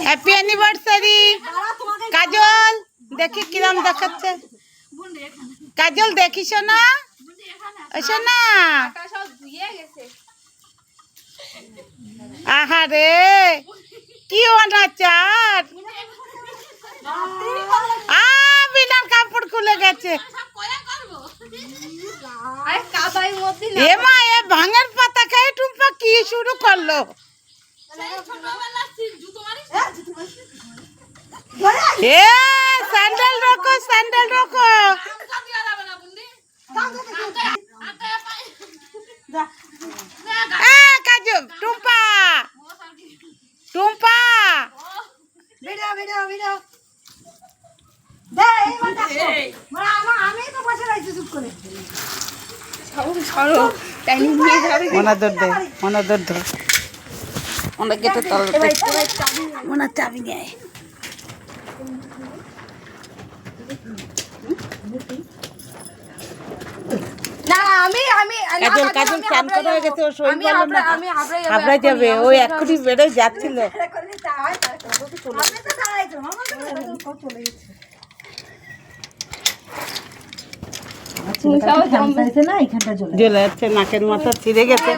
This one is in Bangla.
হ্যাপি অ্যানিভার্সারি কাজল। দেখি কিরম দেখাচ্ছে কাজল, দেখিস না না? আহারে কি অনাচার, বিনার কাপড় খুলে গেছে। এ মা, এ ভাঙের পাতা খেয়ে টুম্পা কি শুরু করলো? এ স্যান্ডেল রকো, স্যান্ডেল রকো। কাজু Tumpa, Tumpa video video video আমি তো বসে রয়েছি চুপ করে। মনাদর দে, মনাদর ধর, ওনার গেটে তলাতে ওনার চাবি নেয়। না আমি আমি কাজল, কাজল চান করা হয়ে গেছে, ও সই করলো না, হাবড়া যাবে। ও এক্ষুনি বেরোয় যাচ্ছিল। জ্বলে যাচ্ছে, নাকের মাথা ছিঁড়ে গেছে।